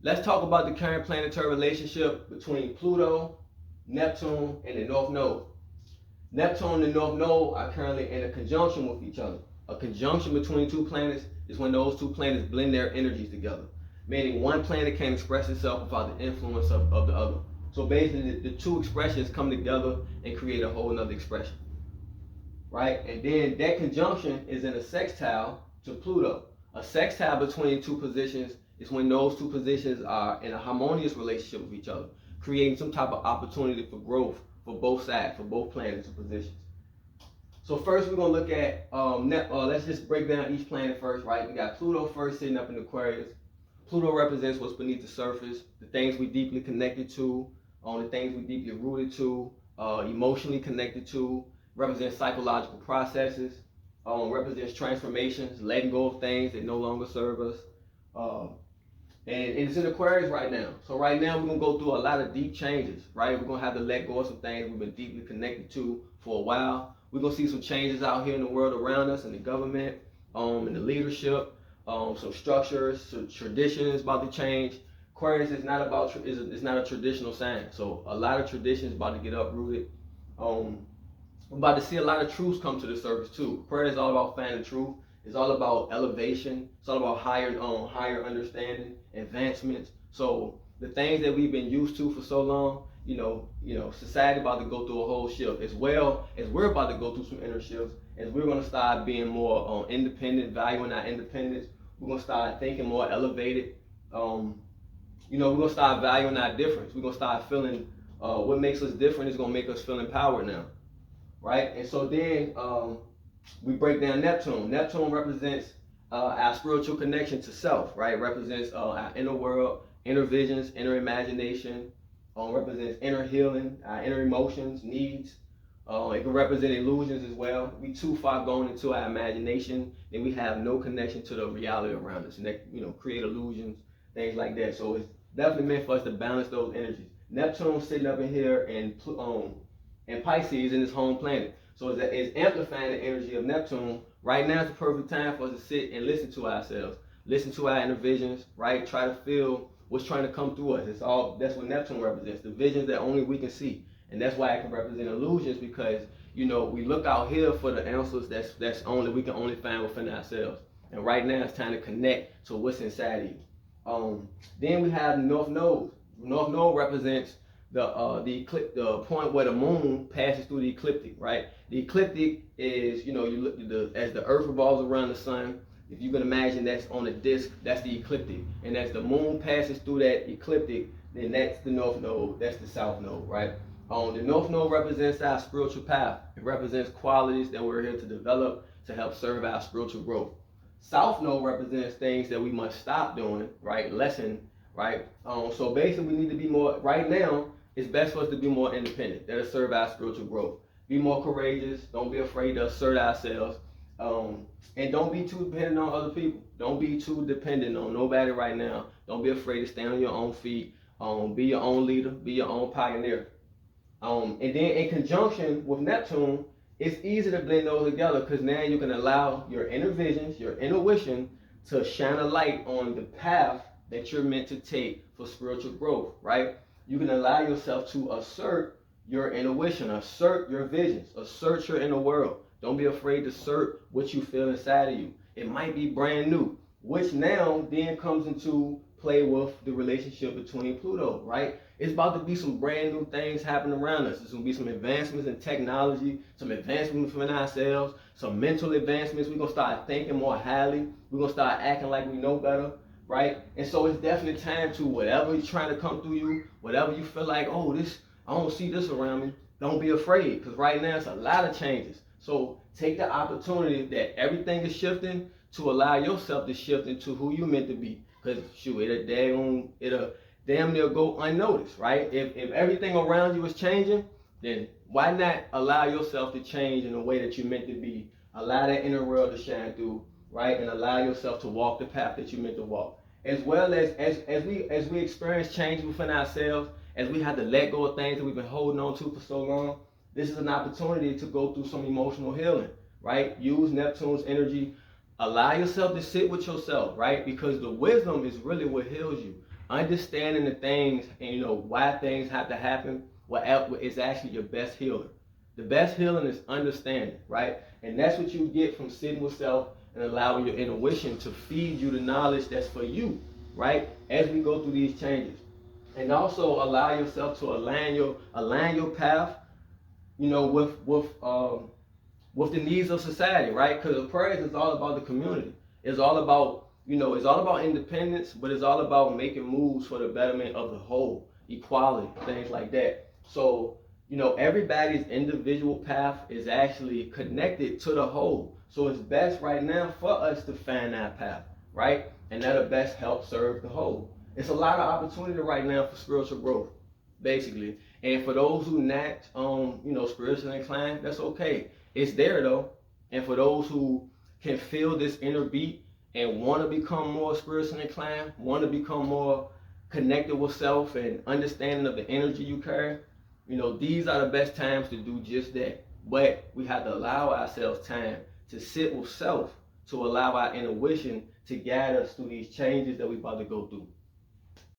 Let's talk about the current planetary relationship between Pluto, Neptune, and the North Node. Neptune and the North Node are currently in a conjunction with each other. A conjunction between two planets is when those two planets blend their energies together, meaning one planet can express itself without the influence of the other. So basically, the two expressions come together and create a whole nother expression, right? And then that conjunction is in a sextile to Pluto. A sextile between two positions is when those two positions are in a harmonious relationship with each other, creating some type of opportunity for growth for both sides, for both planets and positions. So first we're gonna look at let's just break down each planet first, right? We got Pluto first sitting up in Aquarius. Pluto represents what's beneath the surface, the things we deeply connected to, the things we deeply rooted to, emotionally connected to. Represents psychological processes. Represents transformations, letting go of things that no longer serve us. And it's in Aquarius right now. So right now we're gonna go through a lot of deep changes, right? We're gonna have to let go of some things we've been deeply connected to for a while. We're gonna see some changes out here in the world around us, in the government, in the leadership, some structures, some traditions about to change. Aquarius is not about it's not a traditional sign, so a lot of traditions about to get uprooted. We're about to see a lot of truths come to the surface too. Aquarius is all about finding truth. It's all about elevation. It's all about higher understanding, advancements. So the things that we've been used to for so long, society about to go through a whole shift, as well as we're about to go through some inner shifts, as we're gonna start being more independent, valuing our independence. We're gonna start thinking more elevated. We're gonna start valuing our difference. We're gonna start feeling what makes us different is gonna make us feel empowered now, right? And so then we break down Neptune. Neptune represents our spiritual connection to self, right? Represents our inner world, inner visions, inner imagination. Represents inner healing, our inner emotions, needs. It can represent illusions as well. We too far going into our imagination, and we have no connection to the reality around us, and that create illusions, things like that. So it's definitely meant for us to balance those energies. Neptune sitting up in here in Pisces in his home planet. So it's amplifying the energy of Neptune. Right now is the perfect time for us to sit and listen to ourselves, listen to our inner visions, right? Try to feel what's trying to come through us. That's what Neptune represents, the visions that only we can see. And that's why it can represent illusions, because we look out here for the answers that's only we can only find within ourselves. And right now it's time to connect to what's inside of you. Then we have the North Node. North Node represents the point where the moon passes through the ecliptic, right? The ecliptic is, as the earth revolves around the sun, if you can imagine that's on a disc, that's the ecliptic. And as the moon passes through that ecliptic, then that's the North Node, that's the South Node, right? The North Node represents our spiritual path. It represents qualities that we're here to develop to help serve our spiritual growth. South Node represents things that we must stop doing, right? Lessen, right? So basically we need to be more, right now, it's best for us to be more independent. That'll serve our spiritual growth. Be more courageous. Don't be afraid to assert ourselves. And don't be too dependent on other people. Don't be too dependent on nobody right now. Don't be afraid to stand on your own feet. Be your own leader. Be your own pioneer. And then in conjunction with Neptune, it's easy to blend those together, because now you can allow your inner visions, your intuition to shine a light on the path that you're meant to take for spiritual growth, right? You can allow yourself to assert your intuition, assert your visions, assert your inner world. Don't be afraid to assert what you feel inside of you. It might be brand new, which now then comes into play with the relationship between Pluto, right? It's about to be some brand new things happening around us. There's going to be some advancements in technology, some advancements within ourselves, some mental advancements. We're going to start thinking more highly. We're going to start acting like we know better, right? And so it's definitely time to, whatever is trying to come through you, whatever you feel like, I don't see this around me, don't be afraid, because right now it's a lot of changes. So take the opportunity that everything is shifting to allow yourself to shift into who you meant to be. Because it'll damn near go unnoticed, right? If everything around you is changing, then why not allow yourself to change in a way that you're meant to be? Allow that inner world to shine through, right? And allow yourself to walk the path that you're meant to walk. As well as we experience change within ourselves, as we have to let go of things that we've been holding on to for so long, this is an opportunity to go through some emotional healing, right? Use Neptune's energy. Allow yourself to sit with yourself, right? Because the wisdom is really what heals you. understanding the things and why things have to happen, what is actually your best healer. The best healing is understanding, right? And that's what you get from sitting with self and allowing your intuition to feed you the knowledge that's for you, right? As we go through these changes. And also allow yourself to align your path, with the needs of society, right? Because Aquarius is all about the community. It's all about, it's all about independence, but it's all about making moves for the betterment of the whole, equality, things like that. So, everybody's individual path is actually connected to the whole. So it's best right now for us to find our path, right? And that'll best help serve the whole. It's a lot of opportunity right now for spiritual growth, basically. And for those who not, spiritually inclined, that's okay. It's there though. And for those who can feel this inner beat and want to become more spiritually inclined, want to become more connected with self and understanding of the energy you carry, these are the best times to do just that. But we have to allow ourselves time to sit with self, to allow our intuition to guide us through these changes that we're about to go through.